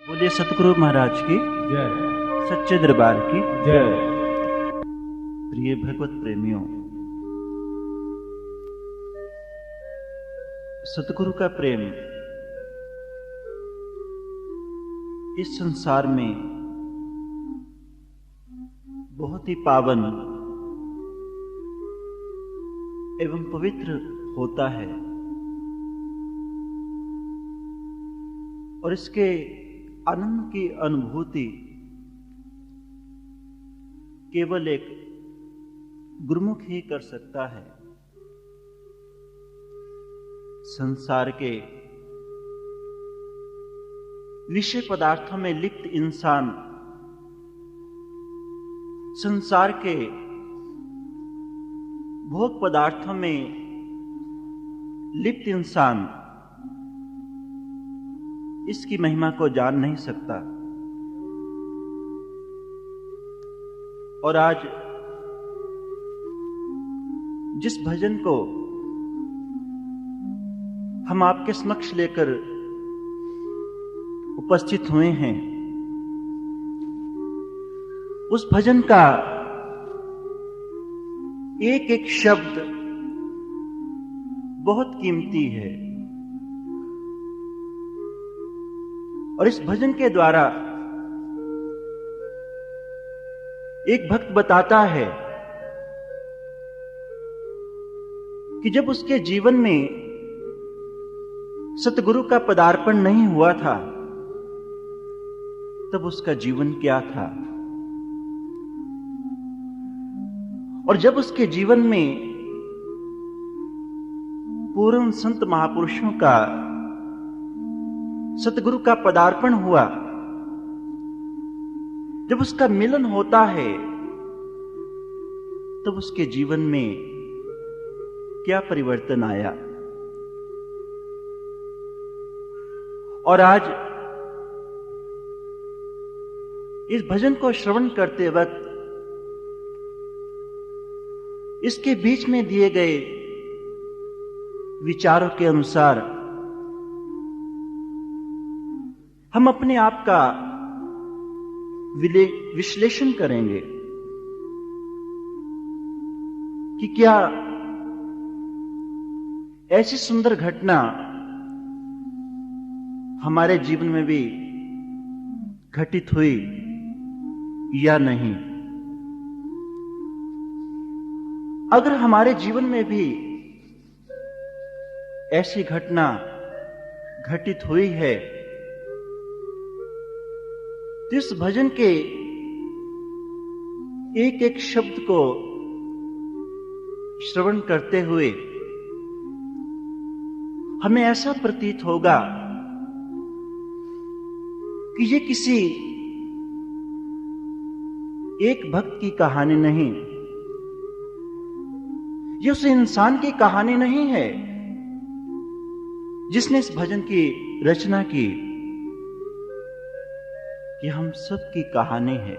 बोलिए सतगुरु महाराज की जय। सच्चे दरबार की जय। प्रिय भगवत प्रेमियों, सतगुरु का प्रेम इस संसार में बहुत ही पावन एवं पवित्र होता है और इसके आनंद की अनुभूति केवल एक गुरुमुख ही कर सकता है। संसार के विषय पदार्थों में लिप्त इंसान, संसार के भोग पदार्थों में लिप्त इंसान इसकी महिमा को जान नहीं सकता। और आज जिस भजन को हम आपके समक्ष लेकर उपस्थित हुए हैं, उस भजन का एक एक शब्द बहुत कीमती है। और इस भजन के द्वारा एक भक्त बताता है कि जब उसके जीवन में सतगुरु का पदार्पण नहीं हुआ था, तब उसका जीवन क्या था। और जब उसके जीवन में पूर्ण संत महापुरुषों का सतगुरु का पदार्पण हुआ, जब उसका मिलन होता है, तब उसके जीवन में क्या परिवर्तन आया। और आज इस भजन को श्रवण करते वक्त इसके बीच में दिए गए विचारों के अनुसार हम अपने आप का विश्लेषण करेंगे कि क्या ऐसी सुंदर घटना हमारे जीवन में भी घटित हुई या नहीं। अगर हमारे जीवन में भी ऐसी घटना घटित हुई है, तो इस भजन के एक एक शब्द को श्रवण करते हुए हमें ऐसा प्रतीत होगा कि ये किसी एक भक्त की कहानी नहीं, ये उस इंसान की कहानी नहीं है जिसने इस भजन की रचना की। ये हम सब की कहानी है।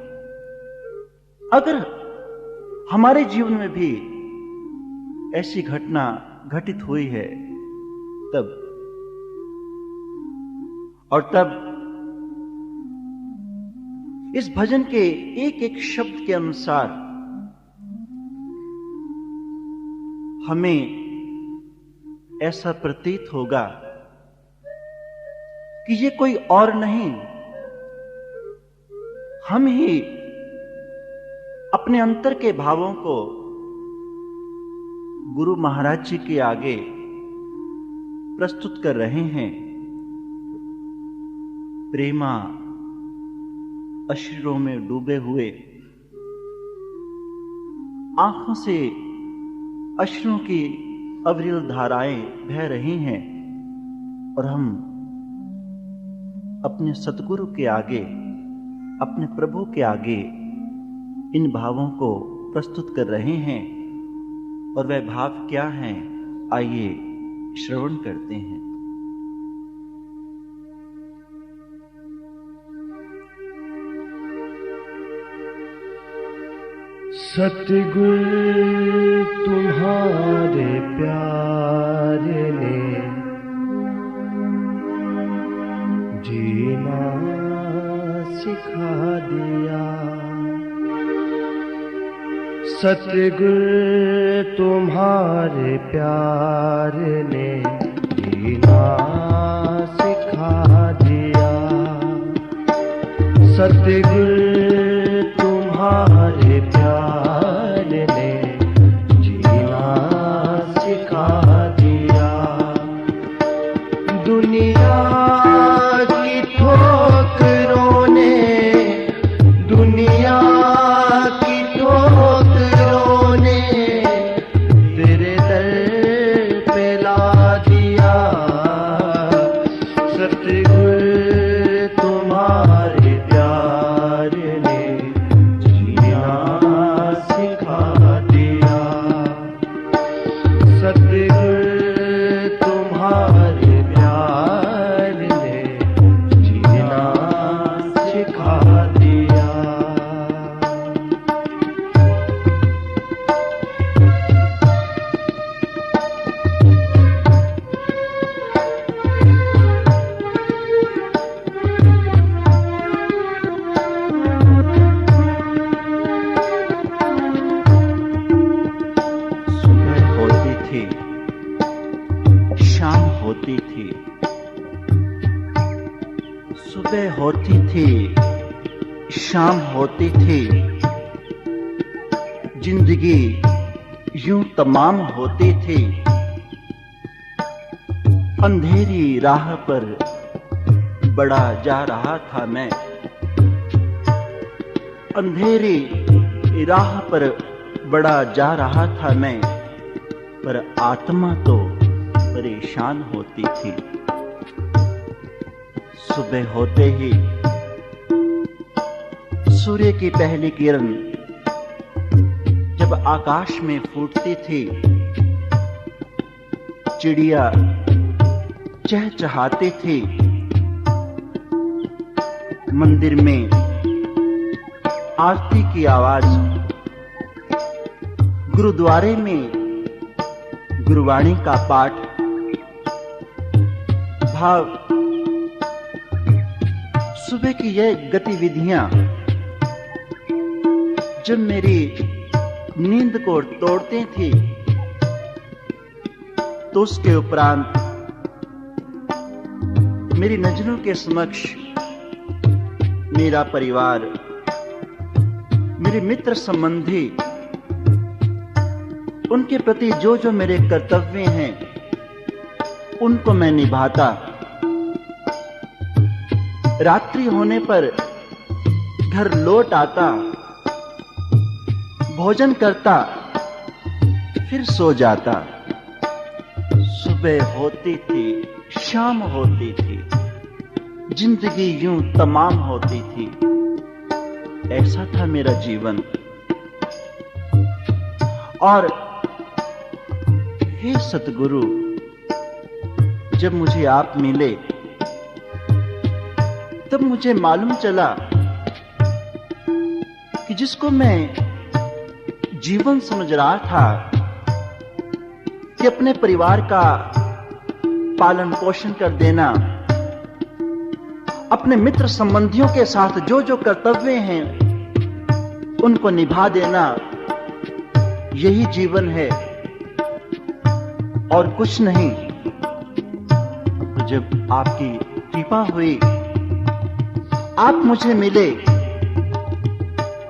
अगर हमारे जीवन में भी ऐसी घटना घटित हुई है, तब इस भजन के एक एक शब्द के अनुसार हमें ऐसा प्रतीत होगा कि ये कोई और नहीं, हम ही अपने अंतर के भावों को गुरु महाराज जी के आगे प्रस्तुत कर रहे हैं। प्रेमा अश्रुओं में डूबे हुए, आंखों से अश्रुओं की अविरल धाराएं बह रही हैं और हम अपने सतगुरु के आगे, अपने प्रभु के आगे इन भावों को प्रस्तुत कर रहे हैं। और वह भाव क्या हैं, आइए श्रवण करते हैं। सतगुरु तुम्हारे प्यारे ने जीना सिखा दिया। सतगुरु तुम्हारे प्यार ने जीना सिखा दिया। सतगुरु तुम्हारे प्यार ने जीना सिखा दिया। दुनिया की ठोकरों ने, दुनिया की ठोकरों ने तेरे दर पे ला दिया। सतगुरु तुम्हारे प्यार ने जीना सिखा दिया। सतगुरु तुम्हारे प्यार ने जीना सिखा दिया। सुबह होती थी, शाम होती थी। सुबह होती थी, शाम होती थी। जिंदगी यूं तमाम होती थी। अंधेरी राह पर बड़ा जा रहा था मैं। अंधेरी राह पर बड़ा जा रहा था मैं, पर आत्मा तो परेशान होती थी। सुबह होते ही सूर्य की पहली किरण जब आकाश में फूटती थी, चिड़िया चहचहाती थी। मंदिर में आरती की आवाज, गुरुद्वारे में गुरुवाणी का पाठ, भाव सुबह की यह गतिविधियां जब मेरी नींद को तोड़ती थी, तो उसके उपरांत मेरी नजरों के समक्ष मेरा परिवार, मेरे मित्र संबंधी, उनके प्रति जो जो मेरे कर्तव्य हैं उनको मैं निभाता। रात्रि होने पर घर लौट आता, भोजन करता, फिर सो जाता। सुबह होती थी, शाम होती थी। जिंदगी यूं तमाम होती थी। ऐसा था मेरा जीवन। और हे सतगुरु, जब मुझे आप मिले तब मुझे मालूम चला कि जिसको मैं जीवन समझ रहा था कि अपने परिवार का पालन पोषण कर देना, अपने मित्र संबंधियों के साथ जो जो कर्तव्य हैं उनको निभा देना, यही जीवन है और कुछ नहीं। तो जब आपकी कृपा हुई, आप मुझे मिले,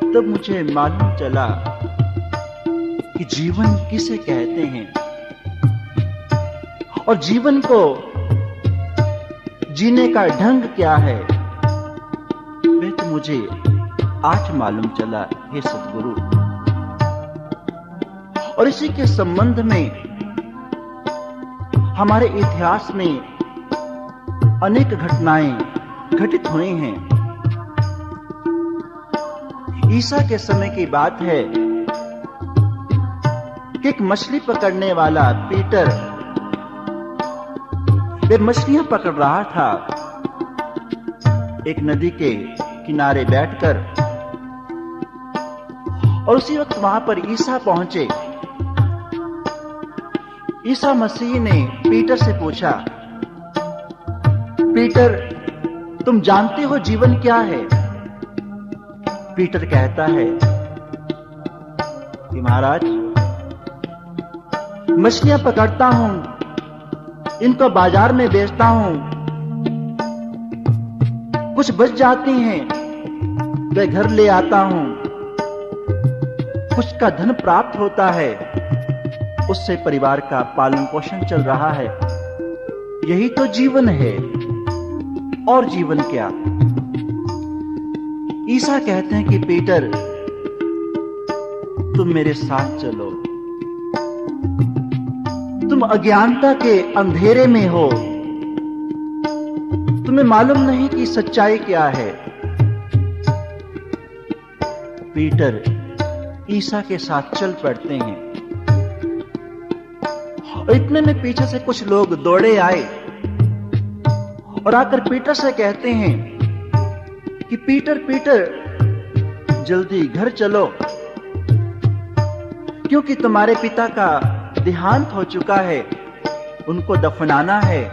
तब मुझे मालूम चला कि जीवन किसे कहते हैं और जीवन को जीने का ढंग क्या है, वह तो मुझे आज मालूम चला, हे सतगुरु। और इसी के संबंध में हमारे इतिहास में अनेक घटनाएं घटित हुई हैं। ईसा के समय की बात है कि एक मछली पकड़ने वाला पीटर वे मछलियां पकड़ रहा था एक नदी के किनारे बैठकर, और उसी वक्त वहां पर ईसा पहुंचे। ईसा मसीह ने पीटर से पूछा, पीटर, तुम जानते हो जीवन क्या है? पीटर कहता है कि महाराज, मछलियां पकड़ता हूं, इनको बाजार में बेचता हूं, कुछ बच जाती हैं, मैं घर ले आता हूं, कुछ का धन प्राप्त होता है, उससे परिवार का पालन पोषण चल रहा है। यही तो जीवन है, और जीवन क्या? ईसा कहते हैं कि पीटर, तुम मेरे साथ चलो। तुम अज्ञानता के अंधेरे में हो, तुम्हें मालूम नहीं कि सच्चाई क्या है। पीटर ईसा के साथ चल पड़ते हैं, और इतने में पीछे से कुछ लोग दौड़े आए और आकर पीटर से कहते हैं कि पीटर पीटर, जल्दी घर चलो, क्योंकि तुम्हारे पिता का देहांत हो चुका है, उनको दफनाना है।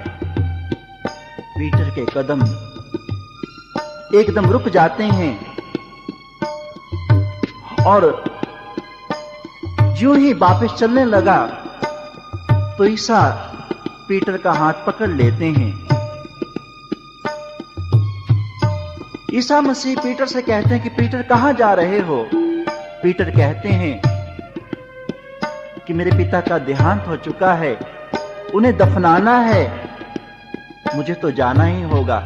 पीटर के कदम एकदम रुक जाते हैं, और यूं ही वापस चलने लगा तो ईसा पीटर का हाथ पकड़ लेते हैं। ईसा मसीह पीटर से कहते हैं कि पीटर कहां जा रहे हो? पीटर कहते हैं कि मेरे पिता का देहांत हो चुका है, उन्हें दफनाना है, मुझे तो जाना ही होगा।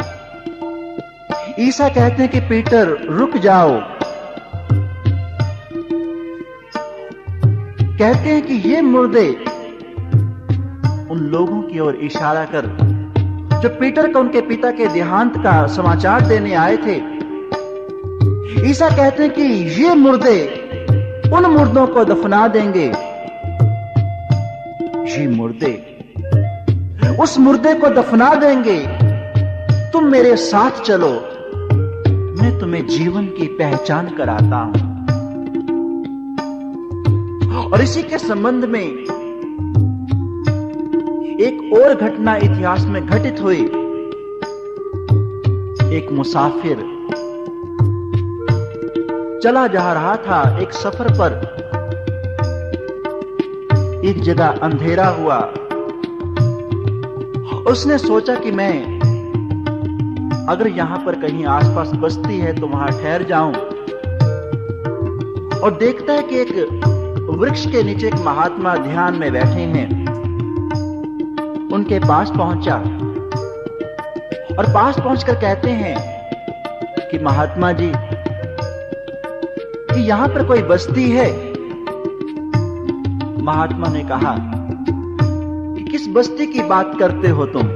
ईसा कहते हैं कि पीटर रुक जाओ। कहते हैं कि ये मुर्दे उन लोगों की ओर इशारा कर जो पीटर को उनके पिता के देहांत का समाचार देने आए थे। ईसा कहते हैं कि ये मुर्दे उन मुर्दों को दफना देंगे। ये मुर्दे उस मुर्दे को दफना देंगे। तुम मेरे साथ चलो, मैं तुम्हें जीवन की पहचान कराता हूं। और इसी के संबंध में एक और घटना इतिहास में घटित हुई। एक मुसाफिर चला जा रहा था एक सफर पर। एक जगह अंधेरा हुआ। उसने सोचा कि मैं अगर यहां पर कहीं आसपास बस्ती है तो वहां ठहर जाऊं। और देखता है कि एक वृक्ष के नीचे एक महात्मा ध्यान में बैठे हैं। उनके पास पहुंचा और पास पहुंचकर कहते हैं कि महात्मा जी, कि यहां पर कोई बस्ती है? महात्मा ने कहा कि किस बस्ती की बात करते हो तुम?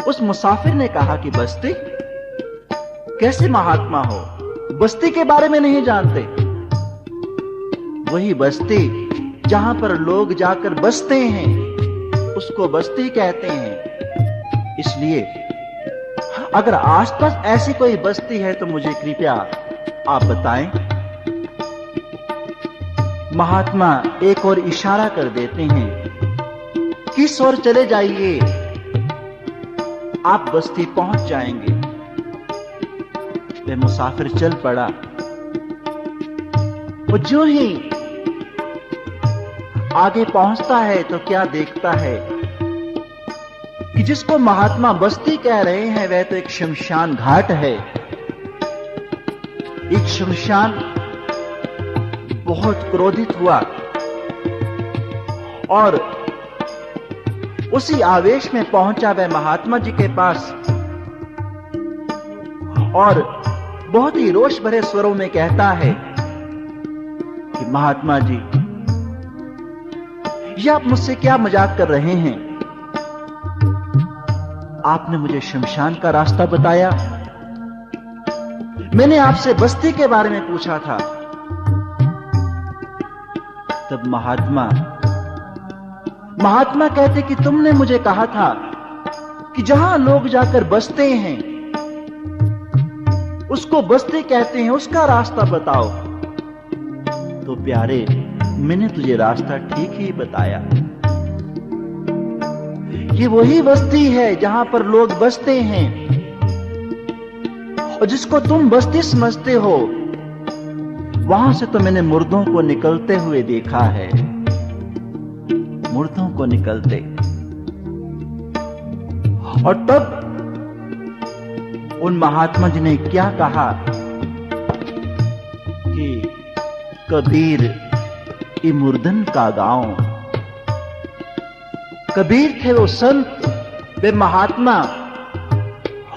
उस मुसाफिर ने कहा कि बस्ती? कैसे महात्मा हो, बस्ती के बारे में नहीं जानते? वही बस्ती जहां पर लोग जाकर बसते हैं, उसको बस्ती कहते हैं। इसलिए अगर आसपास ऐसी कोई बस्ती है तो मुझे कृपया आप बताएं। महात्मा एक और इशारा कर देते हैं, किस ओर चले जाइए, आप बस्ती पहुंच जाएंगे। वह मुसाफिर चल पड़ा। वो जो ही आगे पहुंचता है तो क्या देखता है कि जिसको महात्मा बस्ती कह रहे हैं वह तो एक शमशान घाट है। एक शमशान बहुत क्रोधित हुआ और उसी आवेश में पहुंचा वह महात्मा जी के पास और बहुत ही रोष भरे स्वरों में कहता है कि महात्मा जी, ये आप मुझसे क्या मजाक कर रहे हैं? आपने मुझे शमशान का रास्ता बताया, मैंने आपसे बस्ती के बारे में पूछा था। तब महात्मा कहते कि तुमने मुझे कहा था कि जहां लोग जाकर बसते हैं उसको बस्ती कहते हैं, उसका रास्ता बताओ। तो प्यारे, मैंने तुझे रास्ता ठीक ही बताया। ये वही बस्ती है जहां पर लोग बसते हैं और जिसको तुम बस्ती समझते हो, वहां से तो मैंने मुर्दों को निकलते हुए देखा है, मुर्दों को निकलते। और तब उन महात्मा जी ने क्या कहा कि कबीर ई मुर्दन का गांव। कबीर थे वो संत, वे महात्मा,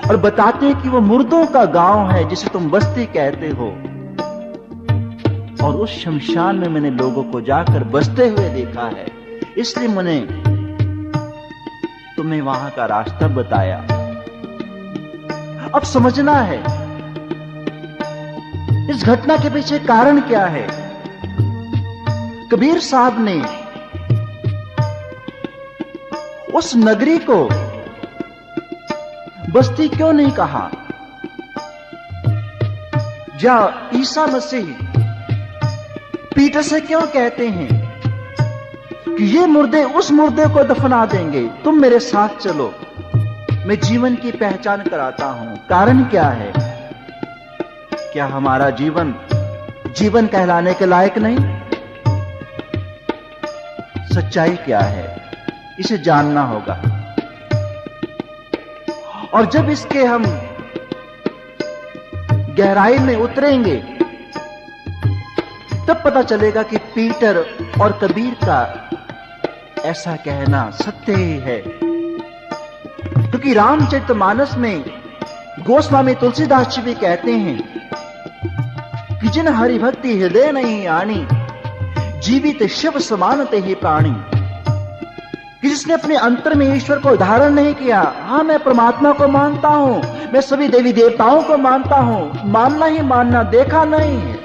और बताते हैं कि वो मुर्दों का गांव है जिसे तुम बस्ती कहते हो। और उस शमशान में मैंने लोगों को जाकर बसते हुए देखा है, इसलिए मैंने तुम्हें वहां का रास्ता बताया। अब समझना है इस घटना के पीछे कारण क्या है। कबीर साहब ने उस नगरी को बस्ती क्यों नहीं कहा? या ईसा मसीह पीटर से क्यों कहते हैं कि ये मुर्दे उस मुर्दे को दफना देंगे, तुम मेरे साथ चलो, मैं जीवन की पहचान कराता हूं। कारण क्या है? क्या हमारा जीवन जीवन कहलाने के लायक नहीं? सच्चाई क्या है, इसे जानना होगा। और जब इसके हम गहराई में उतरेंगे तब पता चलेगा कि पीटर और कबीर का ऐसा कहना सत्य ही है। क्योंकि रामचरितमानस में गोस्वामी तुलसीदास जी भी कहते हैं कि जिन हरि भक्ति हृदय नहीं आनी, जीवित शिव समान ते ही प्राणी। कि जिसने अपने अंतर में ईश्वर को धारण नहीं किया। हाँ, मैं परमात्मा को मानता हूं, मैं सभी देवी देवताओं को मानता हूं, मानना ही मानना, देखा नहीं है,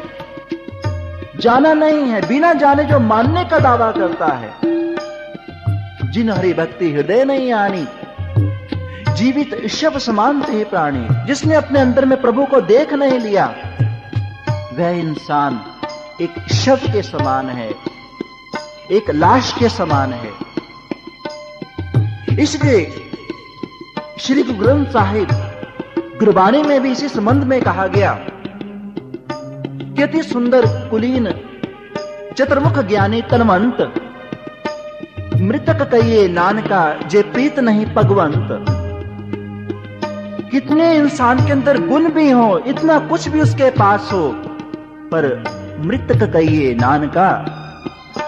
जाना नहीं है, बिना जाने जो मानने का दावा करता है। जिन हरि भक्ति हृदय नहीं आनी, जीवित शव समान थे प्राणी। जिसने अपने अंदर में प्रभु को देख नहीं लिया, वह इंसान एक शव के समान है, एक लाश के समान है। इसलिए श्री गुरु ग्रंथ साहिब गुरबाणी में भी इसी संबंध में कहा गया कि अति सुंदर कुलीन चतुर्मुख ज्ञानी तनवंत, मृतक कहिए नानका जे प्रीत नहीं भगवंत। कितने इंसान के अंदर गुण भी हो, इतना कुछ भी उसके पास हो, पर मृतक कहिए नानका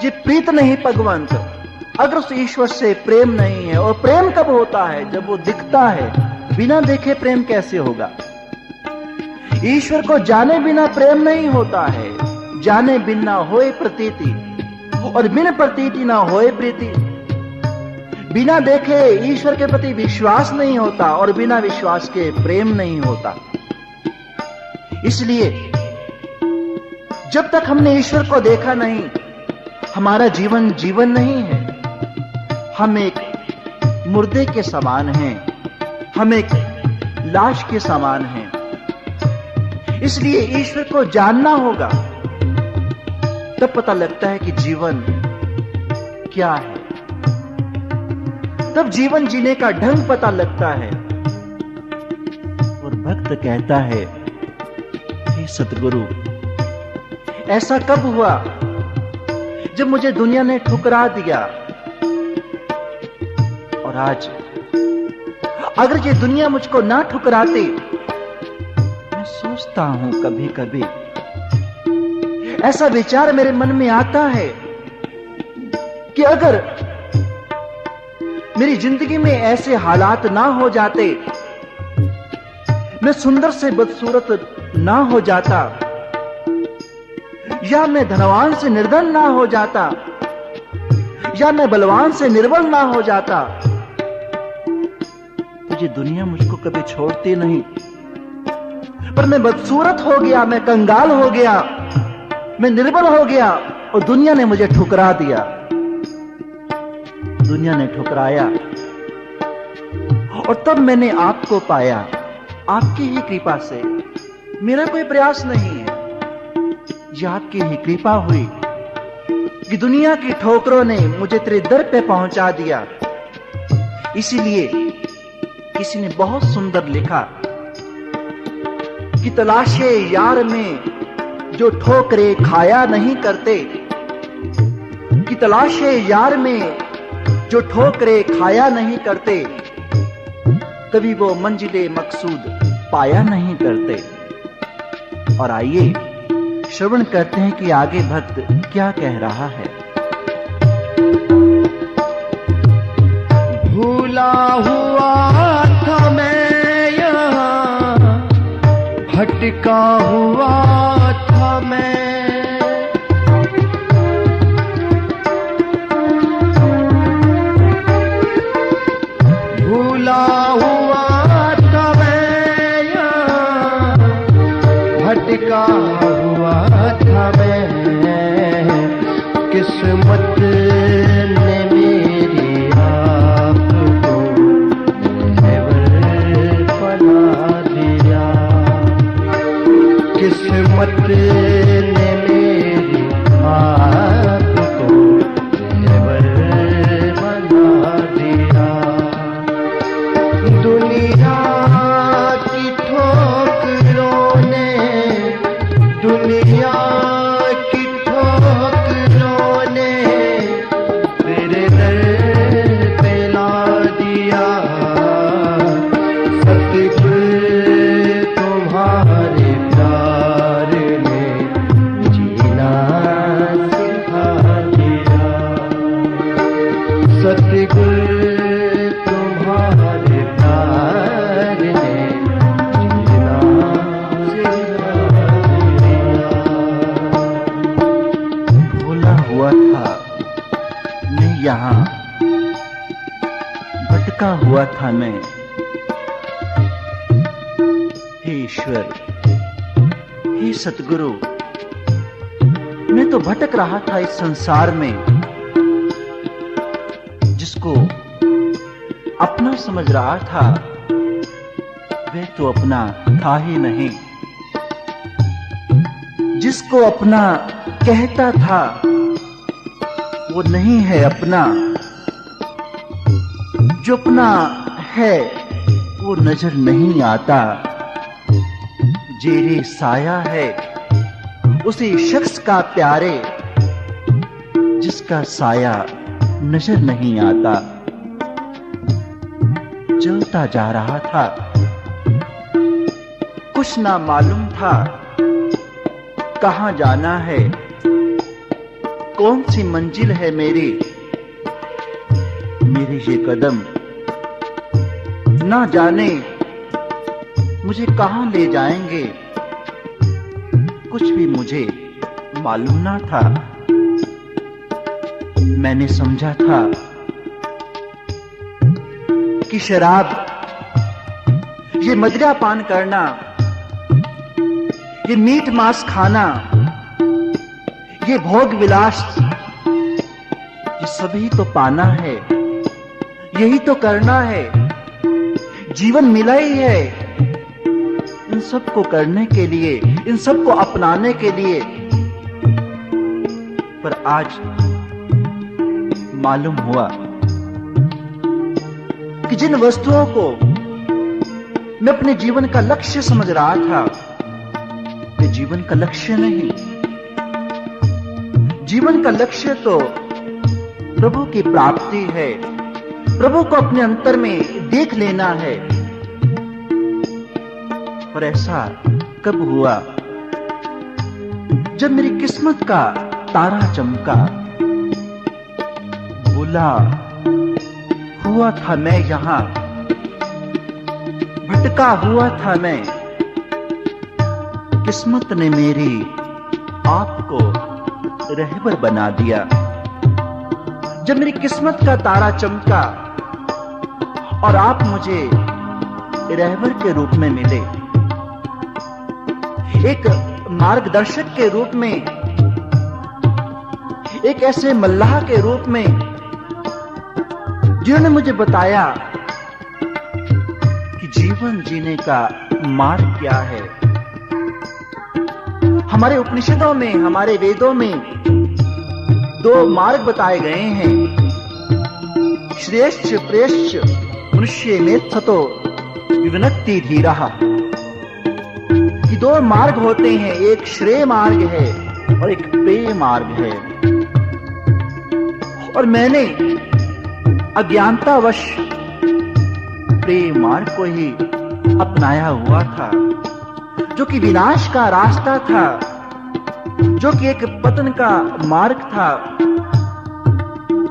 जे प्रीत नहीं भगवंत। अगर उस ईश्वर से प्रेम नहीं है, और प्रेम कब होता है? जब वो दिखता है। बिना देखे प्रेम कैसे होगा? ईश्वर को जाने बिना प्रेम नहीं होता है। जाने बिना होए प्रतीति, और बिन प्रतीति ना होए प्रीति। बिना देखे ईश्वर के प्रति विश्वास नहीं होता, और बिना विश्वास के प्रेम नहीं होता। इसलिए जब तक हमने ईश्वर को देखा नहीं, हमारा जीवन जीवन नहीं है। हम एक मुर्दे के समान हैं, हम एक लाश के समान हैं। इसलिए ईश्वर को जानना होगा, तब पता लगता है कि जीवन क्या है। तब जीवन जीने का ढंग पता लगता है। और भक्त कहता है, हे सतगुरु, ऐसा कब हुआ जब मुझे दुनिया ने ठुकरा दिया? और आज अगर ये दुनिया मुझको ना ठुकराती, मैं सोचता हूं कभी कभी, ऐसा विचार मेरे मन में आता है कि अगर मेरी जिंदगी में ऐसे हालात ना हो जाते, मैं सुंदर से बदसूरत ना हो जाता, या मैं धनवान से निर्धन ना हो जाता, या मैं बलवान से निर्बल ना हो जाता, तो ये दुनिया मुझको कभी छोड़ती नहीं। पर मैं बदसूरत हो गया, मैं कंगाल हो गया, मैं निर्बल हो गया, और दुनिया ने मुझे ठुकरा दिया। दुनिया ने ठुकराया, और तब मैंने आपको पाया, आपकी ही कृपा से। मेरा कोई प्रयास नहीं है, यह आपकी ही कृपा हुई कि दुनिया की ठोकरों ने मुझे तेरे दर पे पहुंचा दिया। इसीलिए किसी ने बहुत सुंदर लिखा कि तलाशे यार में जो ठोकरे खाया नहीं करते, कि तलाशे यार में जो ठोकरे खाया नहीं करते, कभी वो मंजिले मकसूद पाया नहीं करते। और आइए श्रवण करते हैं कि आगे भक्त क्या कह रहा है। भूला हुआ था मैं यहाँ, भटका हुआ था मैं, भूला हुआ था मैं यहाँ, भटका हुआ था मैं। किस्मत ने मेरी आपको रहबर बना दिया, किस्मत ने मेरी आपको रहबर बना दिया। दुनिया की ठोकरों ने, दुनिया की ठोकरों ने तेरे दर पे ला दिया। सतगुर तुम्हारे प्यार ने जीना सिखा दिया, सतगुर तुम्हारे प्यार ने जीना सिखा दिया। भूला हुआ था मैं यहाँ, भटका हुआ था मैं। हे ईश्वर, हे सतगुरु, मैं तो भटक रहा था इस संसार में। जिसको अपना समझ रहा था वह तो अपना था ही नहीं, जिसको अपना कहता था वो नहीं है अपना, जो अपना है वो नजर नहीं आता। जेरे साया है उसी शख्स का प्यारे, जिसका साया नजर नहीं आता। चलता जा रहा था, कुछ ना मालूम था कहां जाना है, कौन सी मंजिल है मेरी। मेरे ये कदम ना जाने मुझे कहां ले जाएंगे, कुछ भी मुझे मालूम ना था। मैंने समझा था कि शराब, ये मदिरा पान करना, ये मीट मांस खाना, ये भोग विलास, ये सभी तो पाना है, यही तो करना है। जीवन मिला ही है इन सब को करने के लिए, इन सब को अपनाने के लिए। पर आज मालूम हुआ कि जिन वस्तुओं को मैं अपने जीवन का लक्ष्य समझ रहा था, वे जीवन का लक्ष्य नहीं। जीवन का लक्ष्य तो प्रभु की प्राप्ति है, प्रभु को अपने अंतर में देख लेना है। पर ऐसा कब हुआ जब मेरी किस्मत का तारा चमका। भूला हुआ था मैं यहाँ, भटका हुआ था मैं। किस्मत ने मेरी आपको रहबर बना दिया। जब मेरी किस्मत का तारा चमका और आप मुझे रहबर के रूप में मिले, एक मार्गदर्शक के रूप में, एक ऐसे मल्लाह के रूप में जिन्होंने मुझे बताया कि जीवन जीने का मार्ग क्या है। हमारे उपनिषदों में, हमारे वेदों में दो मार्ग बताए गए हैं, श्रेष्ठ प्रेष्ठ मनुष्य मेत्थतो विवनक्ति धीरः। कि दो मार्ग होते हैं, एक श्रेय मार्ग है और एक प्रेय मार्ग है। और मैंने अज्ञानतावश प्रेय मार्ग को ही अपनाया हुआ था, जो कि विनाश का रास्ता था, जो कि एक पतन का मार्ग था,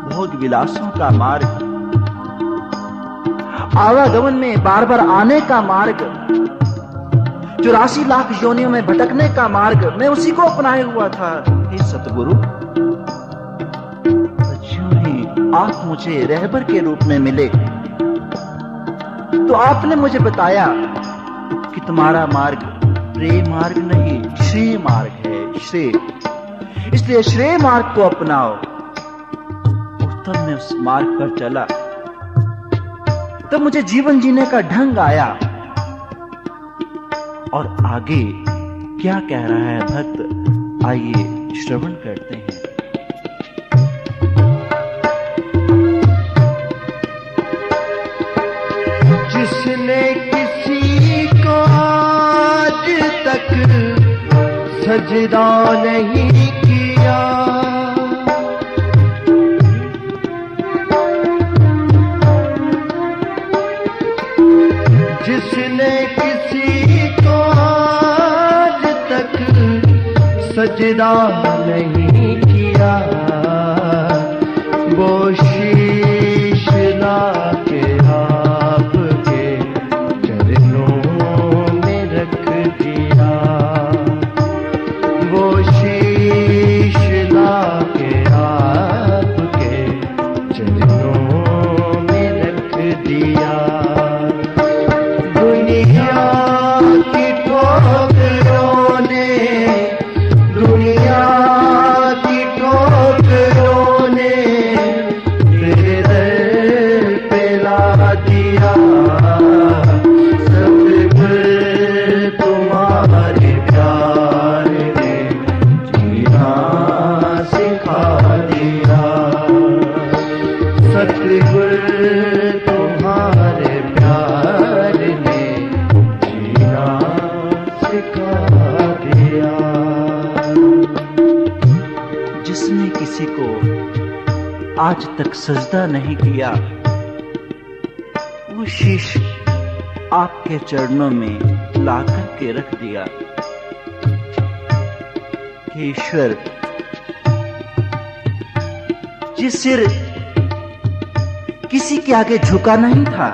भोग विलासों का मार्ग, आवागमन में बार बार आने का मार्ग, 84 लाख योनियों में भटकने का मार्ग, मैं उसी को अपनाए हुआ था। हे सतगुरु, यूं ही आप मुझे रहबर के रूप में मिले तो आपने मुझे बताया कि तुम्हारा मार्ग प्रेय मार्ग नहीं, श्रेय मार्ग है, श्रेय। इसलिए श्रेय मार्ग को अपनाओ। और तब मैं उस मार्ग पर चला, तब मुझे जीवन जीने का ढंग आया। और आगे क्या कह रहा है भक्त, आइए श्रवण करते हैं। जिसने किसी को आज तक सजदा नहीं किया, जिसने किसी को आज तक सजदा नहीं किया, वो शीश लाके आपके चरणों में रख दिया, वो शीश लाके आपके चरणों में रख दिया। दुनिया की ठोकरों ने, दुनिया की ठोकरों ने तेरे दर पे ला दिया। सतगुर तुम्हारे प्यार ने जीना सिखा दिया, सतगुर तुम्हारे प्यार ने जीना सिखा दिया। जिसने किसी को आज तक सजदा नहीं किया, वो शीश आपके चरणों में लाकर के रख दिया। हे ईश्वर, ये सिर किसी के आगे झुका नहीं था,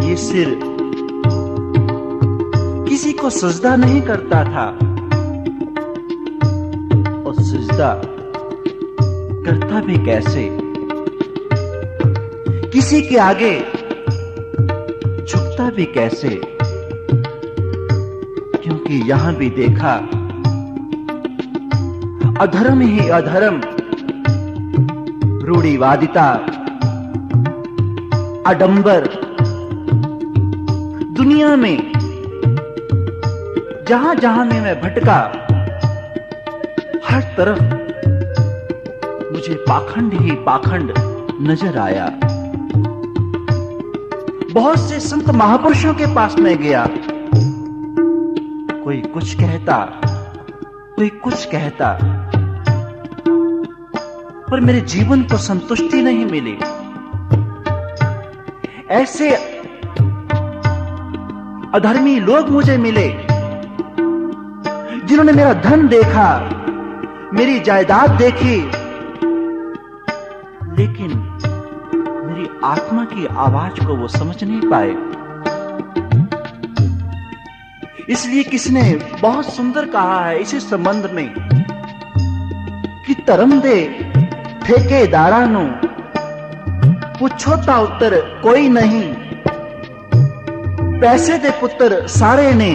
ये सिर किसी को सजदा नहीं करता था, और सजदा करता भी कैसे, किसी के आगे झुकता भी कैसे। क्योंकि यहां भी देखा, अधर्म ही अधर्म, रूढ़िवादिता, आडंबर, दुनिया में जहां जहां में मैं भटका, हर तरफ मुझे पाखंड ही पाखंड नजर आया। बहुत से संत महापुरुषों के पास में गया, कोई कुछ कहता, कोई कुछ कहता, पर मेरे जीवन को संतुष्टि नहीं मिली। ऐसे अधर्मी लोग मुझे मिले, जिन्होंने मेरा धन देखा, मेरी जायदाद देखी, लेकिन मेरी आत्मा की आवाज को वो समझ नहीं पाए। इसलिए किसने बहुत सुंदर कहा है इसी संबंध में कि धर्म दे ठेकेदारां नूं पुछो ता उत्तर कोई नहीं, पैसे दे पुत्र सारे ने,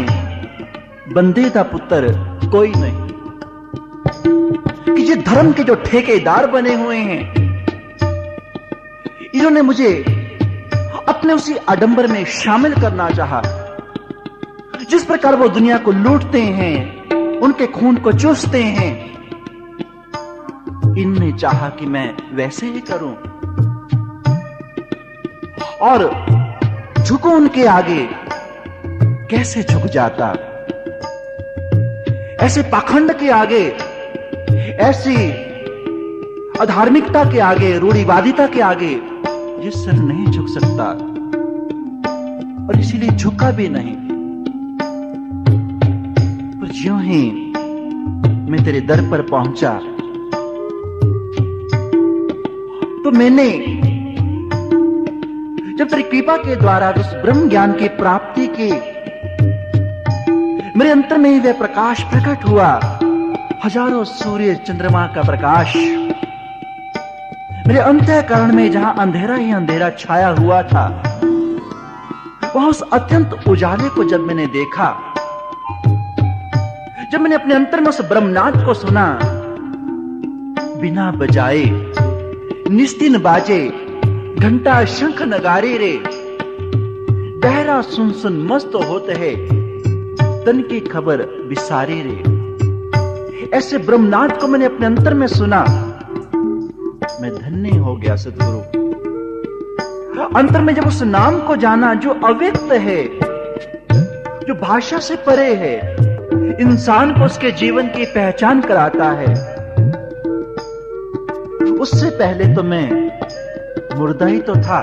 बंदे दा पुत्र कोई नहीं। कि ये धर्म के जो ठेकेदार बने हुए हैं, इन्होंने मुझे अपने उसी आडंबर में शामिल करना चाहा। जिस प्रकार वो दुनिया को लूटते हैं, उनके खून को चूसते हैं, इनने चाहा कि मैं वैसे ही करूं और झुकूं उनके आगे, कैसे झुक जाता। ऐसे पाखंड के आगे, ऐसी अधार्मिकता के आगे, रूढ़िवादिता के आगे ये सर नहीं झुक सकता और इसीलिए झुका भी नहीं। पर ज्यों ही मैं तेरे दर पर पहुंचा तो मैंने जब तेरी कृपा के द्वारा उस ब्रह्म ज्ञान की प्राप्ति की, मेरे अंतर में ही वह प्रकाश प्रकट हुआ, हजारों सूर्य चंद्रमा का प्रकाश। मेरे अंतःकरण में जहां अंधेरा ही अंधेरा छाया हुआ था, वहां उस अत्यंत उजाले को जब मैंने देखा, जब मैंने अपने अंतर में उस ब्रह्मनाद को सुना, बिना बजाए निस्दिन बाजे घंटा शंख नगारे रे, बहरा सुन सुन मस्त होते है, तन की खबर बिसारे रे। ऐसे ब्रह्मनाद को मैंने अपने अंतर में सुना, मैं धन्य हो गया सद्गुरु। अंतर में जब उस नाम को जाना जो अव्यक्त है, जो भाषा से परे है, इंसान को उसके जीवन की पहचान कराता है, उससे पहले तो मैं मुर्दा ही तो था।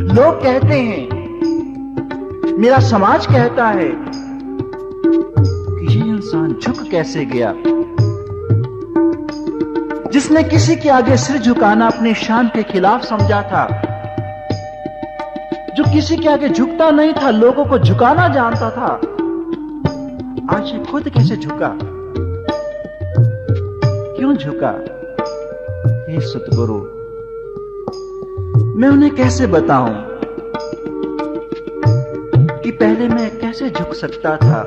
लोग कहते हैं, मेरा समाज कहता है कि ये इंसान झुक कैसे गया। जिसने किसी के आगे सिर झुकाना अपनी शान के खिलाफ समझा था, जो किसी के आगे झुकता नहीं था, लोगों को झुकाना जानता था, आज ये खुद कैसे झुका? क्यों झुका? हे सतगुरु, मैं उन्हें कैसे बताऊं कि पहले मैं कैसे झुक सकता था।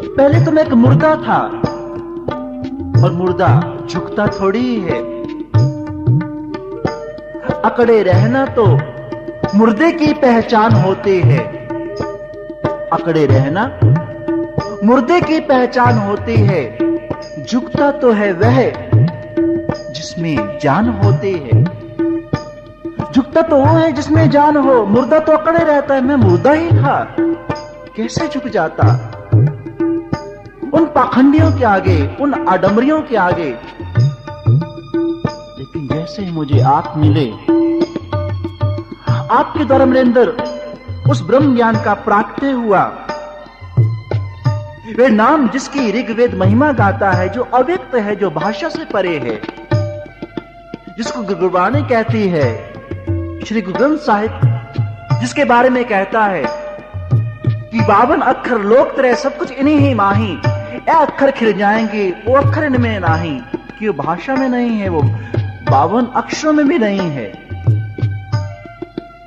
पहले तो मैं एक मुर्दा था, और मुर्दा झुकता थोड़ी ही है। अकड़े रहना तो मुर्दे की पहचान होती है। अकड़े रहना मुर्दे की पहचान होती है। झुकता तो है वह जिसमें जान होती है। झुकता तो वो है जिसमें जान हो। मुर्दा तो अकड़े रहता है। मैं मुर्दा ही था, कैसे झुक जाता उन पाखंडियों के आगे, उन आडंबरियों के आगे। लेकिन जैसे ही मुझे आप मिले, आपके द्वारा मेरे अंदर उस ब्रह्म ज्ञान का प्राप्त हुआ। वे नाम जिसकी ऋग्वेद महिमा गाता है, जो अव्यक्त है, जो भाषा से परे है, जिसको गुरबाणी कहती है, श्री गुरु ग्रंथ साहिब जिसके बारे में कहता है कि 52 अक्षर लोक तरह सब कुछ इन्हीं ही माही, ए अक्षर खिल जाएंगे वो अक्षर इनमें नहीं, कि वो भाषा में नहीं है, वो 52 अक्षरों में भी नहीं है।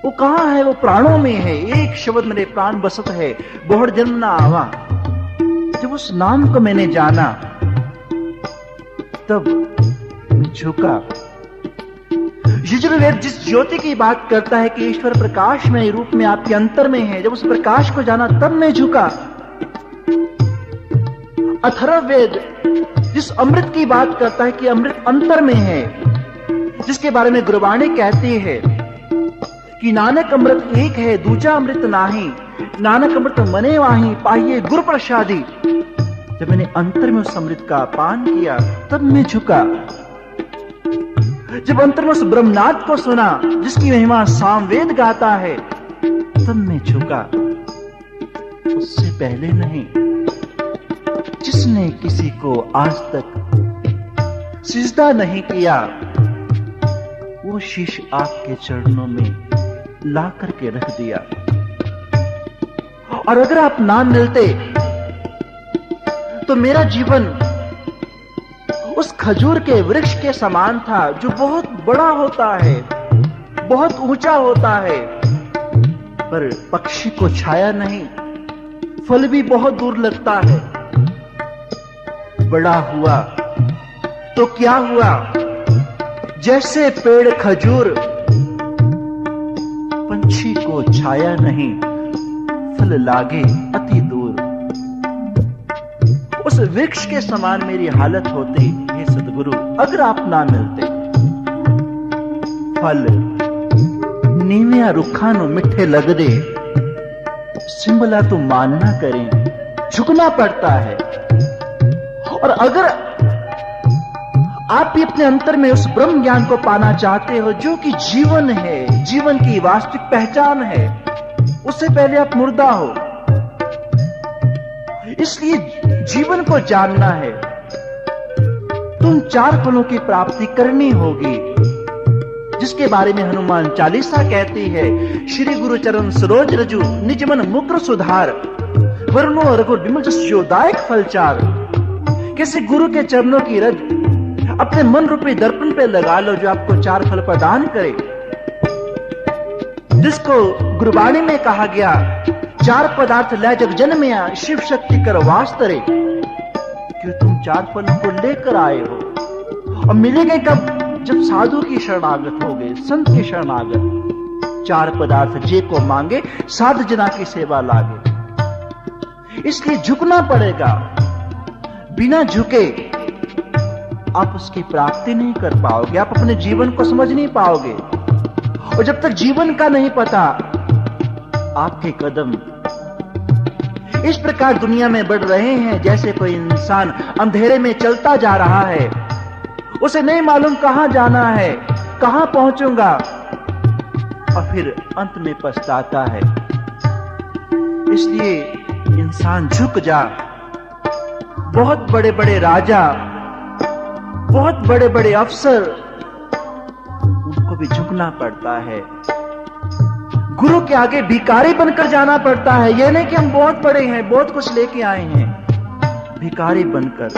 वो कहां है? वो प्राणों में है। एक शब्द मेरे प्राण बसत है, बहुड़ जन्म ना आवा। जब उस नाम को मैंने जाना, तब मैं झुका। यजुर्वेद जिस ज्योति की बात करता है कि ईश्वर प्रकाश में रूप में आपके अंतर में है, जब उस प्रकाश को जाना, तब मैं झुका। अथर्ववेद जिस अमृत की बात करता है कि अमृत अंतर में है, जिसके बारे में गुरबाणी कहती है कि नानक अमृत एक है, दूजा अमृत नाही, नानक अमृत मने वाही, पाइये गुरु प्रसादी। जब मैंने अंतर में उस अमृत का पान किया, तब मैं झुका। जब अंतर में उस ब्रह्मनाद को सुना जिसकी महिमा सामवेद गाता है, तब मैं झुका। उससे पहले नहीं। जिसने किसी को आज तक सिजदा नहीं किया, वो शीश आपके चरणों में ला करके रख दिया। और अगर आप ना मिलते तो मेरा जीवन उस खजूर के वृक्ष के समान था, जो बहुत बड़ा होता है, बहुत ऊंचा होता है, पर पक्षी को छाया नहीं, फल भी बहुत दूर लगता है। बड़ा हुआ तो क्या हुआ? जैसे पेड़ खजूर, पंछी को छाया नहीं, फल लागे अति दूर। उस वृक्ष के समान मेरी हालत होती, हे सद्गुरु, अगर आप ना मिलते। फल नीविया रुखा नु मिठे लग दे, सिंबला तो मानना करें, झुकना पड़ता है। और अगर आप भी अपने अंतर में उस ब्रह्म ज्ञान को पाना चाहते हो जो कि जीवन है, जीवन की वास्तविक पहचान है, उससे पहले आप मुर्दा हो। इसलिए जीवन को जानना है। तुम 4 फलों की प्राप्ति करनी होगी, जिसके बारे में हनुमान चालीसा कहती है, श्री गुरु चरण सरोज रजू निज मन मुकुर सुधार, वरुणो रघुर विमल जस जोदायक फलचार। किसी गुरु के चरणों की रज अपने मन रूपी दर्पण पे लगा लो, जो आपको 4 फल प्रदान करे, जिसको गुरबाणी में कहा गया, 4 पदार्थ ले जग जन्मिया, शिव शक्ति कर वास तरे। क्यों तुम 4 फलों को लेकर आए हो, और मिलेंगे कब? जब साधु की शरणागत हो गए, संत की शरणागत। 4 पदार्थ जे को मांगे, साध जना की सेवा लागे। इसलिए झुकना पड़ेगा। बिना झुके आप उसकी प्राप्ति नहीं कर पाओगे, आप अपने जीवन को समझ नहीं पाओगे। और जब तक जीवन का नहीं पता, आपके कदम इस प्रकार दुनिया में बढ़ रहे हैं जैसे कोई इंसान अंधेरे में चलता जा रहा है, उसे नहीं मालूम कहां जाना है, कहां पहुंचूंगा, और फिर अंत में पछताता है। इसलिए इंसान झुक जा। बहुत बड़े बड़े राजा, बहुत बड़े बड़े अफसर, उनको भी झुकना पड़ता है। गुरु के आगे भिखारी बनकर जाना पड़ता है। यह नहीं कि हम बहुत बड़े हैं, बहुत कुछ लेके आए हैं। भिखारी बनकर,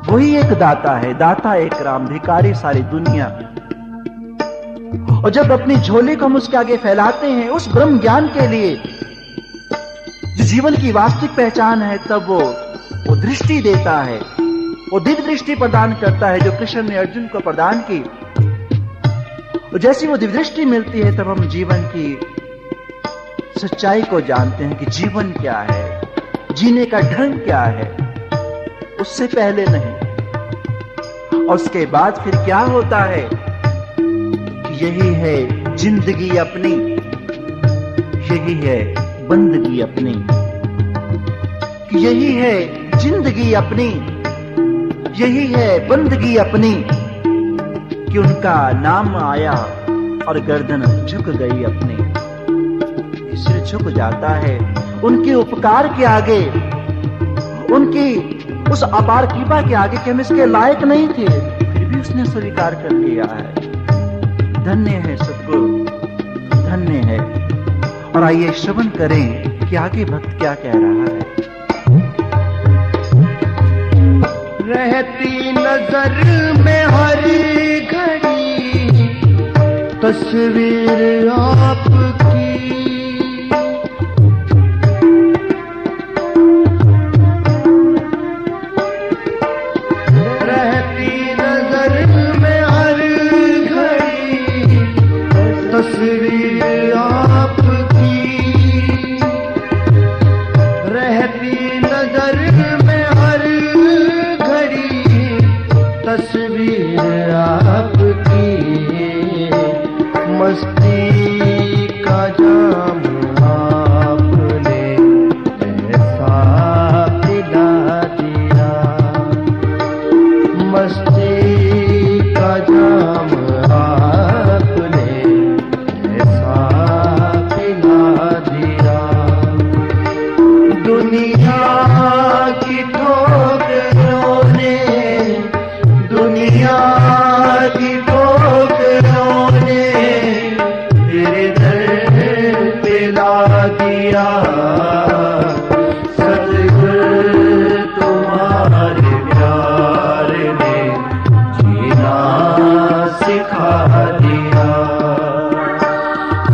वही एक दाता है, दाता एक राम, भिखारी सारी दुनिया। और जब अपनी झोली को हम उसके आगे फैलाते हैं उस ब्रह्म ज्ञान के लिए, जो जीवन की वास्तविक पहचान है, तब वो दृष्टि देता है, वो दिव्य दृष्टि प्रदान करता है, जो कृष्ण ने अर्जुन को प्रदान की। और जैसी वो दिव्य दृष्टि मिलती है, तब हम जीवन की सच्चाई को जानते हैं कि जीवन क्या है, जीने का ढंग क्या है। उससे पहले नहीं। और उसके बाद फिर क्या होता है? यही है जिंदगी अपनी, यही है बंदगी अपनी, यही है जिंदगी अपनी, यही है बंदगी अपनी, कि उनका नाम आया और गर्दन झुक गई अपनी। सिर झुक जाता है उनके उपकार के आगे, उनकी उस अपार कृपा के आगे कि हम इसके लायक नहीं थे, फिर भी उसने स्वीकार कर लिया है। धन्य है सद्गुरु, धन्य है। और आइए श्रवण करें कि आगे भक्त क्या कह रहा है। रहती नजर में हर घड़ी तस्वीर आपकी, रहती नजर में हर घड़ी तस्वीर आपकी, रहती नजर में हर तस्वीर आपकी। मस्ती का जाम आपने ऐसा पिला दिया, मस्ती का जाम आपने ऐसा पिला दिया। दुनिया की ठोकरों ने, दुनिया की ठोकरों ने तेरे दर पे ला दिया। सद्गुरु तुम्हारे प्यार ने जीना सिखा दिया,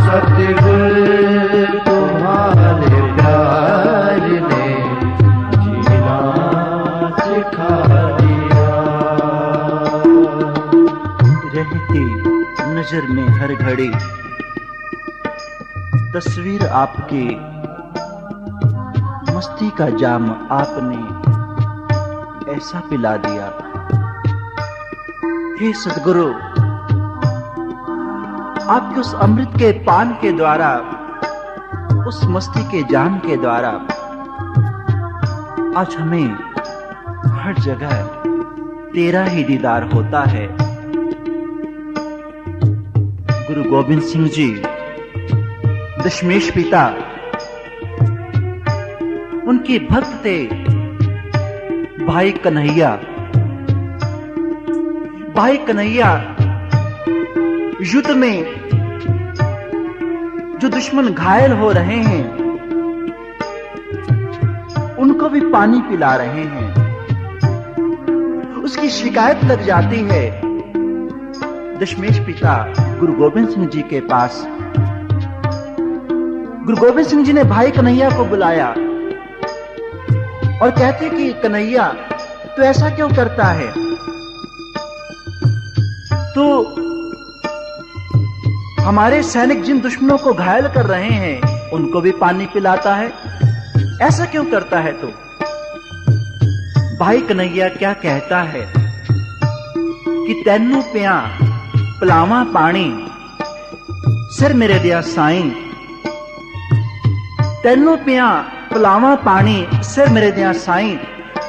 सद्गुरु तुम्हारे प्यार ने जीना सिखा दिया। रहती नजर में हर घड़ी तस्वीर आपकी, मस्ती का जाम आपने ऐसा पिला दिया। हे सद्गुरु, आपके उस अमृत के पान के द्वारा, उस मस्ती के जान के द्वारा आज हमें हर जगह तेरा ही दीदार होता है। गुरु गोविंद सिंह जी दशमेश पिता, उनके भक्त थे भाई कन्हैया। भाई कन्हैया युद्ध में जो दुश्मन घायल हो रहे हैं उनको भी पानी पिला रहे हैं। उसकी शिकायत लग जाती है दशमेश पिता गुरु गोविंद सिंह जी के पास। गुरु गोविंद सिंह जी ने भाई कन्हैया को बुलाया और कहते कि कन्हैया तू ऐसा क्यों करता है? तो हमारे सैनिक जिन दुश्मनों को घायल कर रहे हैं उनको भी पानी पिलाता है, ऐसा क्यों करता है तू? भाई कन्हैया क्या कहता है कि तैनू पिया पिलावा पानी सिर मेरे दिया साईं। तैनू पिया पिलावा पानी सिर मेरे दिया साईं,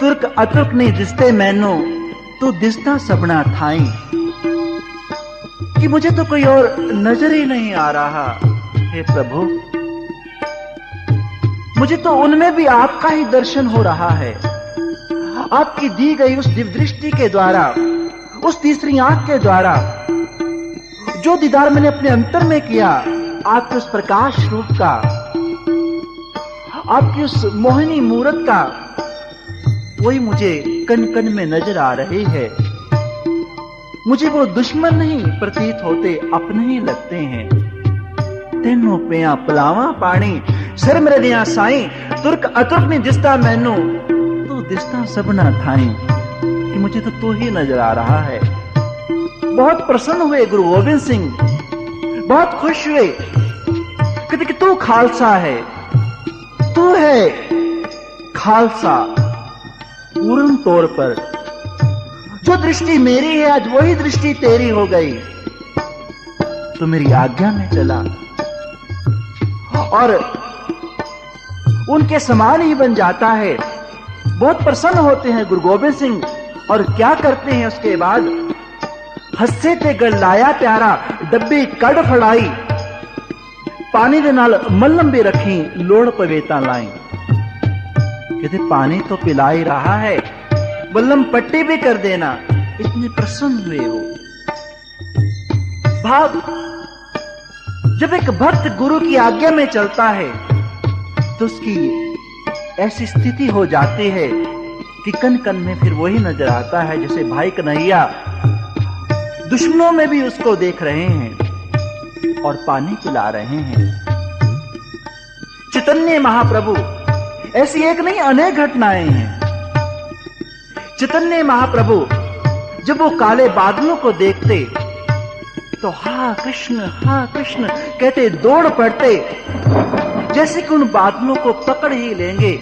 तुर्क अतुर्क नहीं दिसते मैनू तू दिसता सबना थाई। कि मुझे तो कोई और नजर ही नहीं आ रहा। हे प्रभु, मुझे तो उनमें भी आपका ही दर्शन हो रहा है। आपकी दी गई उस दिव्य दृष्टि के द्वारा, उस तीसरी आंख के द्वारा जो दीदार मैंने अपने अंतर में किया, आपके उस प्रकाश रूप का, आपकी उस मोहिनी मूरत का, वही मुझे कण कण में नजर आ रही है। मुझे वो दुश्मन नहीं प्रतीत होते, अपने ही लगते हैं। तेनों पिया पिलावा पानी सिर मेरे दिया साईं, तुर्क अतुर्क नहीं दिसता मैनू तू दिसता सबना थाई। कि मुझे तो तू ही नजर आ रहा है। बहुत प्रसन्न हुए गुरु गोविंद सिंह, बहुत खुश हुए। कहते कि तू खालसा है, तू है खालसा पूर्ण तौर पर। जो दृष्टि मेरी है आज वही दृष्टि तेरी हो गई। तो मेरी आज्ञा में चला और उनके समान ही बन जाता है। बहुत प्रसन्न होते हैं गुरु गोविंद सिंह और क्या करते हैं उसके बाद? हस्से ते गल लाया प्यारा डब्बी कड़ फड़ाई, पानी दे नाल मल्लम भी रखी लोड़ पवेता लाई। कहते पानी तो पिला ही रहा है, बल्लम पट्टी भी कर देना। इतने प्रसन्न हुए वो भाव। जब एक भक्त गुरु की आज्ञा में चलता है तो उसकी ऐसी स्थिति हो जाती है कि कन कन में फिर वही नजर आता है। जैसे भाई कन्हैया दुश्मनों में भी उसको देख रहे हैं और पानी पिला रहे हैं। चैतन्य महाप्रभु, ऐसी एक नहीं अनेक घटनाएं हैं। चैतन्य महाप्रभु जब वो काले बादलों को देखते तो हा कृष्ण कहते दौड़ पड़ते, जैसे कि उन बादलों को पकड़ ही लेंगे।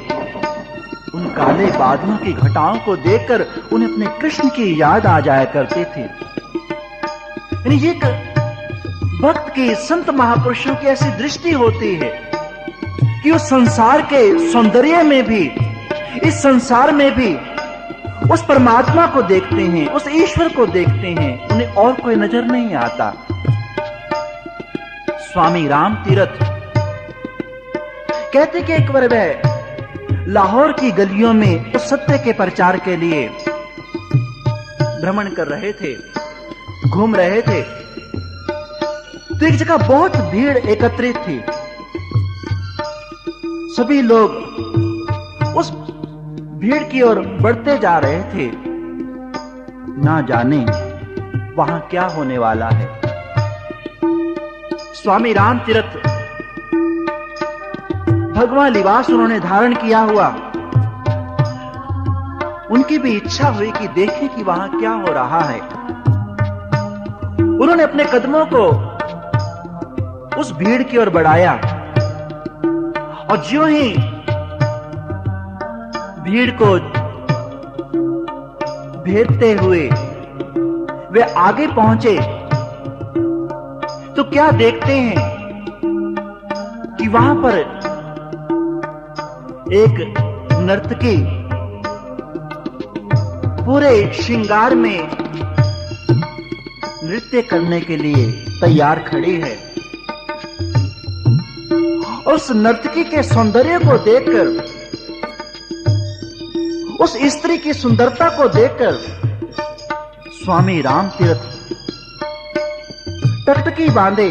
उन काले बादलों की घटाओं को देखकर उन्हें अपने कृष्ण की याद आ जाया करती थी। यानी ये भक्त की, संत महापुरुषों की ऐसी दृष्टि होती है कि उस संसार के सौंदर्य में भी, इस संसार में भी उस परमात्मा को देखते हैं, उस ईश्वर को देखते हैं, उन्हें और कोई नजर नहीं आता। स्वामी राम तीरथ कहते कि एक बार वह लाहौर की गलियों में उस सत्य के प्रचार के लिए भ्रमण कर रहे थे, घूम रहे थे। तो एक जगह बहुत भीड़ एकत्रित थी। सभी लोग उस भीड़ की ओर बढ़ते जा रहे थे। ना जाने वहां क्या होने वाला है। स्वामी राम तीरथ भगवान लिबास उन्होंने धारण किया हुआ, उनकी भी इच्छा हुई कि देखें कि वहां क्या हो रहा है। उन्होंने अपने कदमों को उस भीड़ की ओर बढ़ाया और ज्यों ही भीड़ को भेदते हुए वे आगे पहुंचे तो क्या देखते हैं कि वहां पर एक नर्तकी पूरे श्रृंगार में नृत्य करने के लिए तैयार खड़ी है। उस नर्तकी के सौंदर्य को देखकर, उस स्त्री की सुंदरता को देखकर स्वामी रामतीर्थ टकटकी बांधे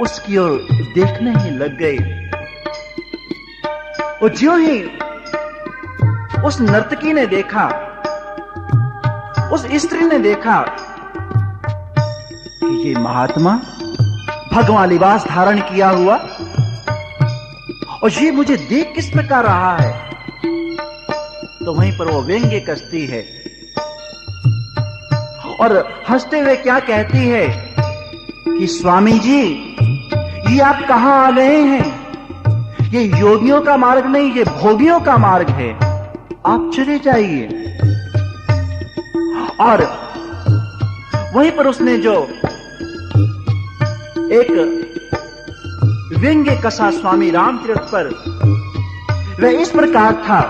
उसकी ओर देखने ही लग गए। और ज्यों ही उस नर्तकी ने देखा, उस स्त्री ने देखा कि ये महात्मा भगवा लिबास धारण किया हुआ और ये मुझे देख किस प्रकार रहा है, तो वहीं पर वो व्यंग्य कसती है और हंसते हुए क्या कहती है कि स्वामी जी, ये आप कहां आ गए हैं? ये योगियों का मार्ग नहीं, ये भोगियों का मार्ग है, आप चले जाइए। और वहीं पर उसने जो एक व्यंग्य कसा स्वामी रामतीर्थ पर, वह इस प्रकार था।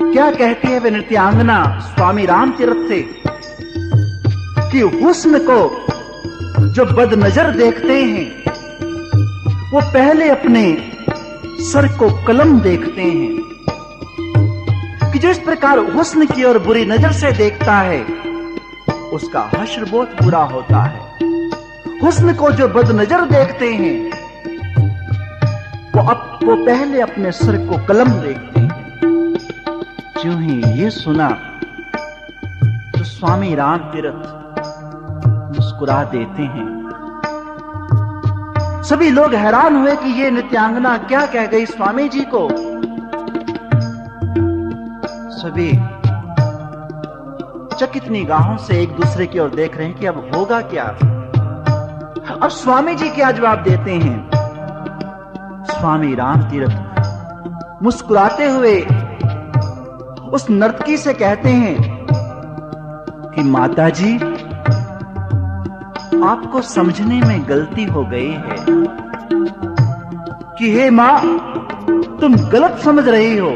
क्या कहती है वे नृत्यांगना स्वामी रामतीर्थ से कि हुस्न को जो बदनजर देखते हैं वो पहले अपने सर को कलम देखते हैं, कि जो इस प्रकार हुस्न की ओर बुरी नजर से देखता है उसका हश्र बहुत बुरा होता है। हुस्न को जो बदनजर देखते हैं वो पहले अपने सर को कलम देखते हैं। ज्यों ही ये सुना तो स्वामी रामतीर्थ मुस्कुरा देते हैं। सभी लोग हैरान हुए कि ये नृत्यांगना क्या कह गई स्वामी जी को। सभी चकित निगाहों से एक दूसरे की ओर देख रहे हैं कि अब होगा क्या। अब स्वामी जी क्या जवाब देते हैं? स्वामी रामतीर्थ मुस्कुराते हुए उस नर्तकी से कहते हैं कि माता जी, आपको समझने में गलती हो गई है कि हे मां, तुम गलत समझ रही हो,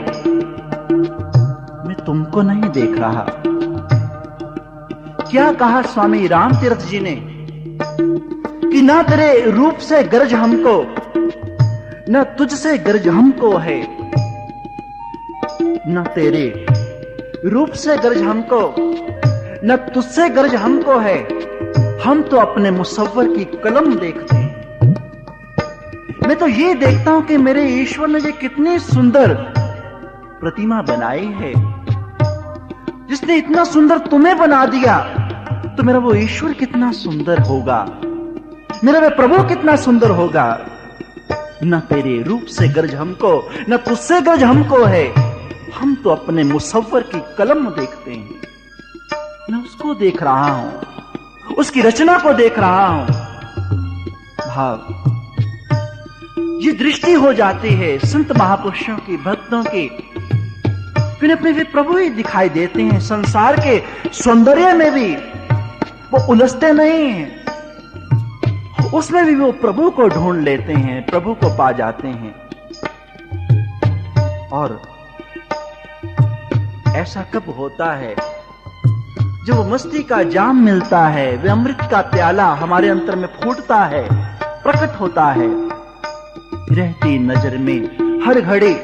मैं तुमको नहीं देख रहा। क्या कहा स्वामी रामतीर्थ जी ने कि ना तेरे रूप से गरज हमको, न तुझसे गरज हमको है। न तेरे रूप से गरज हमको, न तुझसे गरज हमको है, हम तो अपने मुसव्वर की कलम देखते हैं। मैं तो ये देखता हूं कि मेरे ईश्वर ने ये कितनी सुंदर प्रतिमा बनाई है। जिसने इतना सुंदर तुम्हें बना दिया तो मेरा वो ईश्वर कितना सुंदर होगा, मेरा वो प्रभु कितना सुंदर होगा। न तेरे रूप से गरज हमको, न तुझसे गरज हमको है, हम तो अपने मुसव्वर की कलम देखते हैं। मैं उसको देख रहा हूं, उसकी रचना को देख रहा हूं। भाव ये दृष्टि हो जाती है संत महापुरुषों की, भक्तों की, फिर अपने वे प्रभु ही दिखाई देते हैं। संसार के सौंदर्य में भी वो उलझते नहीं हैं, उसमें भी वो प्रभु को ढूंढ लेते हैं, प्रभु को पा जाते हैं। और ऐसा कब होता है जब वो मस्ती का जाम मिलता है, वे अमृत का प्याला हमारे अंतर में फूटता है, प्रकट होता है। रहती नजर में हर घड़ी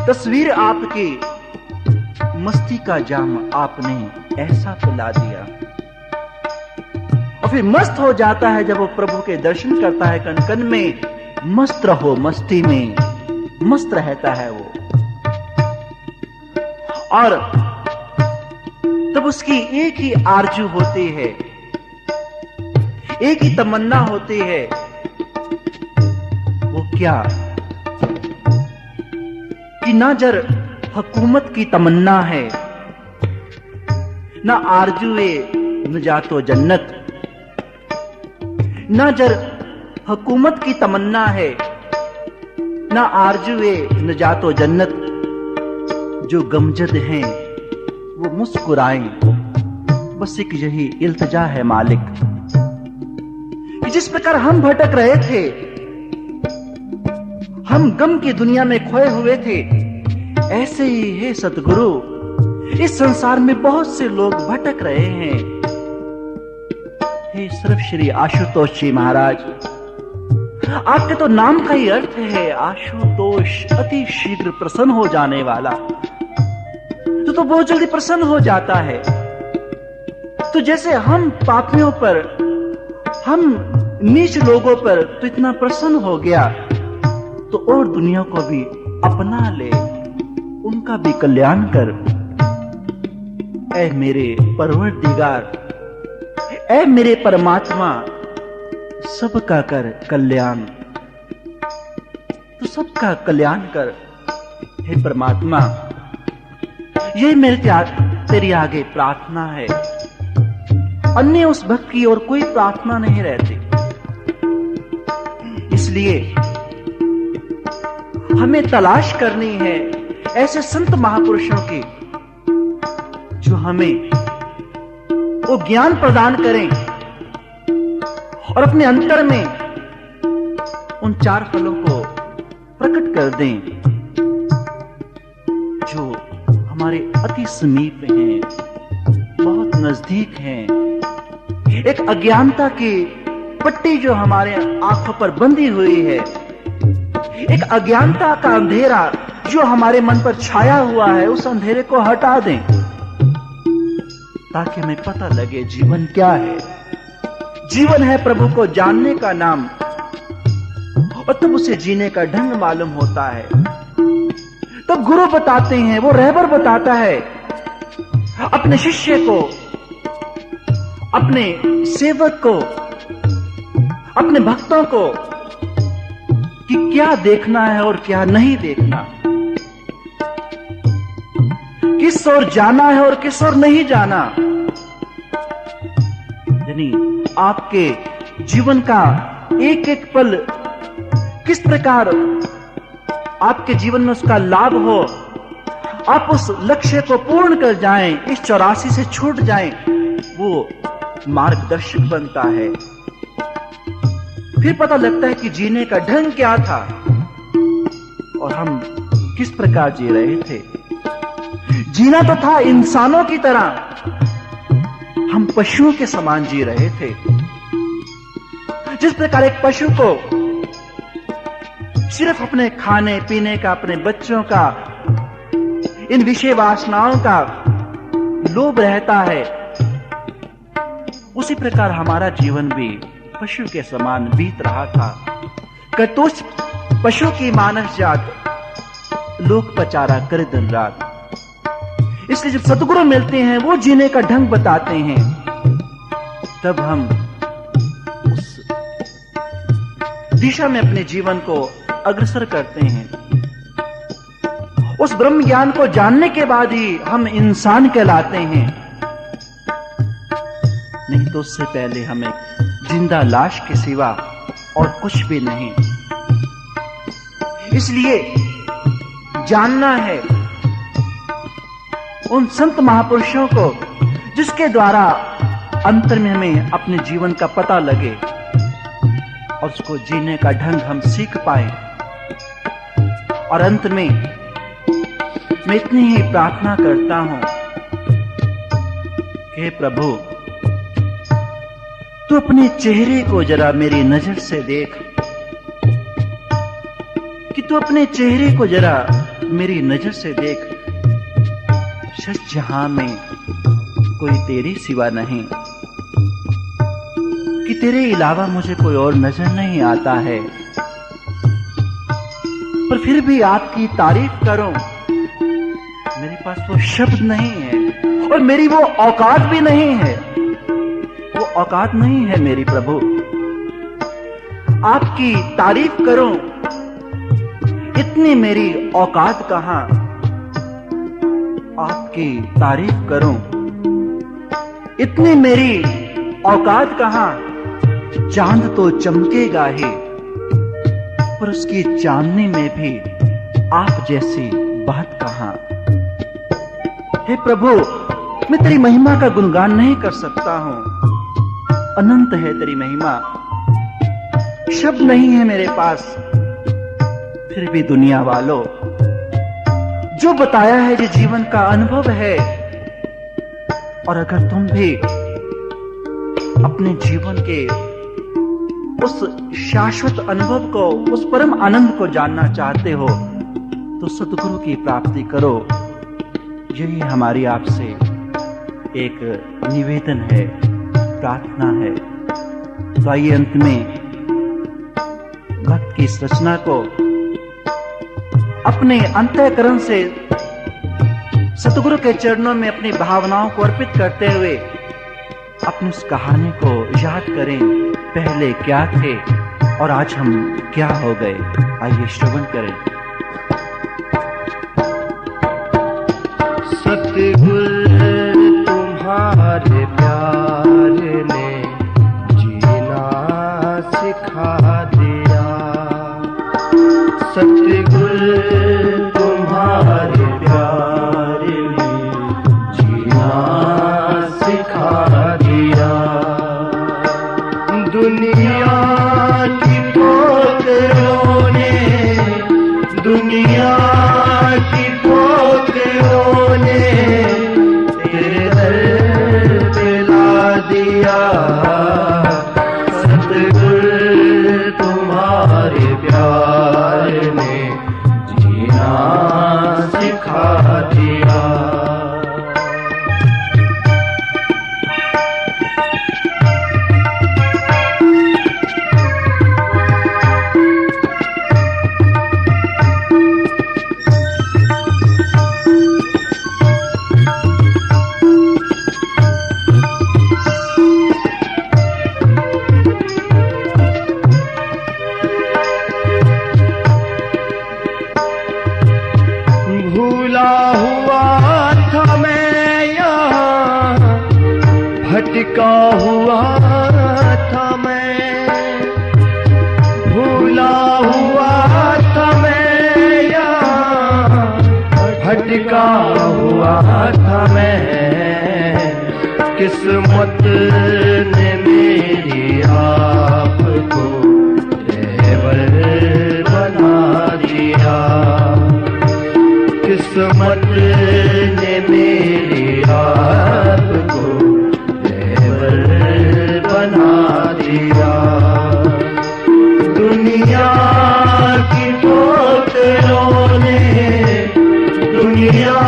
तस्वीर आपकी, मस्ती का जाम आपने ऐसा पिला दिया। और फिर मस्त हो जाता है जब वो प्रभु के दर्शन करता है। कन कन में मस्त रहो, मस्ती में मस्त रहता है वो। और तब उसकी एक ही आरजू होती है, एक ही तमन्ना होती है। वो क्या कि ना जर हुकूमत की तमन्ना है, ना आरजुए नजातो जन्नत। ना जर हुकूमत की तमन्ना है, ना आरजुए नजातो जन्नत। जो गमजद हैं वो मुस्कुराएं, बस एक यही इल्तिजा है मालिक जिस प्रकार हम भटक रहे थे, हम गम की दुनिया में खोए हुए थे, ऐसे ही है सतगुरु, इस संसार में बहुत से लोग भटक रहे हैं। हे सर्वश्री आशुतोष जी महाराज, आपके तो नाम का ही अर्थ है आशुतोष, अति शीघ्र प्रसन्न हो जाने वाला। तो बहुत जल्दी प्रसन्न हो जाता है। तो जैसे हम पापियों पर, हम नीच लोगों पर तो इतना प्रसन्न हो गया, तो और दुनिया को भी अपना ले, उनका भी कल्याण कर। ऐ मेरे परवरदिगार, ऐ मेरे परमात्मा, सबका कर कल्याण, तो सबका कल्याण कर। हे परमात्मा, ये मेरे तेरी आगे प्रार्थना है। अन्य उस भक्त की और कोई प्रार्थना नहीं रहती। इसलिए हमें तलाश करनी है ऐसे संत महापुरुषों की जो हमें वो ज्ञान प्रदान करें और अपने अंतर में उन चार फलों को प्रकट कर दें जो हमारे अति समीप हैं, बहुत नजदीक हैं। एक अज्ञानता की पट्टी जो हमारे आंखों पर बंधी हुई है, एक अज्ञानता का अंधेरा जो हमारे मन पर छाया हुआ है, उस अंधेरे को हटा दें ताकि हमें पता लगे जीवन क्या है। जीवन है प्रभु को जानने का नाम, और तब उसे जीने का ढंग मालूम होता है। तब गुरु बताते हैं, वो रहबर बताता है अपने शिष्य को, अपने सेवक को, अपने भक्तों को कि क्या देखना है और क्या नहीं देखना, किस ओर जाना है और किस ओर नहीं जाना। यानी आपके जीवन का एक एक पल किस प्रकार आपके जीवन में उसका लाभ हो, आप उस लक्ष्य को पूर्ण कर जाएं, इस 84 से छूट जाएं, वो मार्गदर्शक बनता है। फिर पता लगता है कि जीने का ढंग क्या था और हम किस प्रकार जी रहे थे। जीना तो था इंसानों की तरह, हम पशुओं के समान जी रहे थे। जिस प्रकार एक पशु को सिर्फ अपने खाने पीने का, अपने बच्चों का, इन विषय वासनाओं का लोभ रहता है, उसी प्रकार हमारा जीवन भी पशु के समान बीत रहा था। कतुष पशु की मानस जात, लोक पचारा कर दिन रात। इसलिए जब सतगुरु मिलते हैं, वो जीने का ढंग बताते हैं, तब हम उस दिशा में अपने जीवन को अग्रसर करते हैं। उस ब्रह्म ज्ञान को जानने के बाद ही हम इंसान कहलाते हैं, नहीं तो उससे पहले हमें जिंदा लाश के सिवा और कुछ भी नहीं। इसलिए जानना है उन संत महापुरुषों को जिसके द्वारा अंतर में हमें अपने जीवन का पता लगे और उसको जीने का ढंग हम सीख पाए। और अंत में मैं इतनी ही प्रार्थना करता हूं कि प्रभु, तू अपने चेहरे को जरा मेरी नजर से देख, कि तू अपने चेहरे को जरा मेरी नजर से देख। सच जहां में कोई तेरे सिवा नहीं, कि तेरे अलावा मुझे कोई और नजर नहीं आता है, पर फिर भी आपकी तारीफ करूं, मेरे पास वो शब्द नहीं है और मेरी वो औकात भी नहीं है। वो औकात नहीं है मेरी प्रभु। आपकी तारीफ करूं, इतनी मेरी औकात कहां। आपकी तारीफ करूं, इतनी मेरी औकात कहां। चांद तो चमकेगा ही, पर उसकी चांदनी में भी आप जैसी बात कहां। हे प्रभु, मैं तेरी महिमा का गुणगान नहीं कर सकता हूं। अनंत है तेरी महिमा, शब्द नहीं है मेरे पास। फिर भी दुनिया वालों, जो बताया है ये जीवन का अनुभव है, और अगर तुम भी अपने जीवन के उस शाश्वत अनुभव को, उस परम आनंद को जानना चाहते हो, तो सद्गुरु की प्राप्ति करो। यही हमारी आपसे एक निवेदन है, प्रार्थना है। तो आइए अंत में भक्त की इस रचना को अपने अंतःकरण से सतगुरु के चरणों में अपनी भावनाओं को अर्पित करते हुए अपनी उस कहानी को याद करें। पहले क्या थे और आज हम क्या हो गए। आइए श्रवण करें। सतगुरु तुम्हारे प्यार ने जीना सिखा दिया। सतगुरु तुम्हारे प्यार ने जीना सिखा दिया। दुनिया की ठोकरों ने, दुनिया की ठोकरों ने तेरे दर पे ला दिया। सतगुरु तुम्हारे प्यार ने जीना सिखा दिया। भूला हुआ था मैं यहाँ, भटका हुआ था मैं। भूला हुआ था मैं यहाँ, भटका हुआ था मैं। किस्मत ने मेरी आपको रहबर बना दिया। किस्मत ने मेरी आपको रहबर बना दिया। दुनिया की ठोकरों ने, दुनिया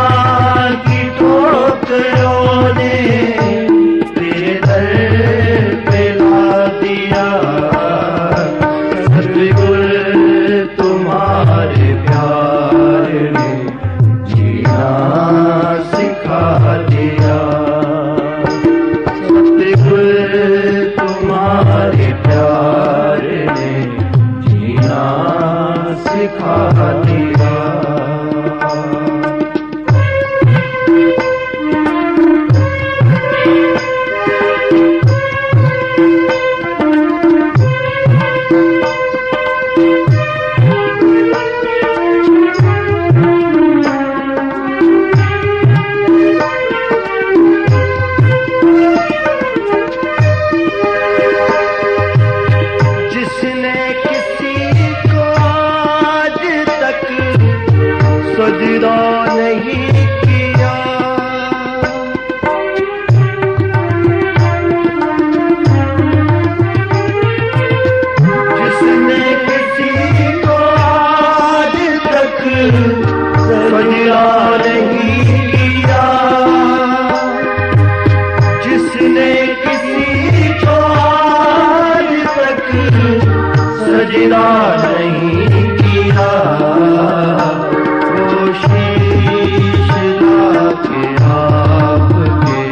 की ठोकरों ने तेरे दर पे ला दिया। सतगुरु तुम्हारे प्यार ने जीना सिखा दिया। सतगुरु तुम्हारे प्यार ने जीना सिखा दिया। जिसने किसी को आज तक सजदा नहीं किया, जिसने किसी को आज तक सजदा नहीं किया, जिसने किसी को आज तक सजदा नहीं किया, वो शीश ला के आपके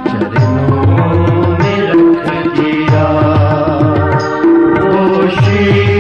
चरणों में रख दिया। वो शीश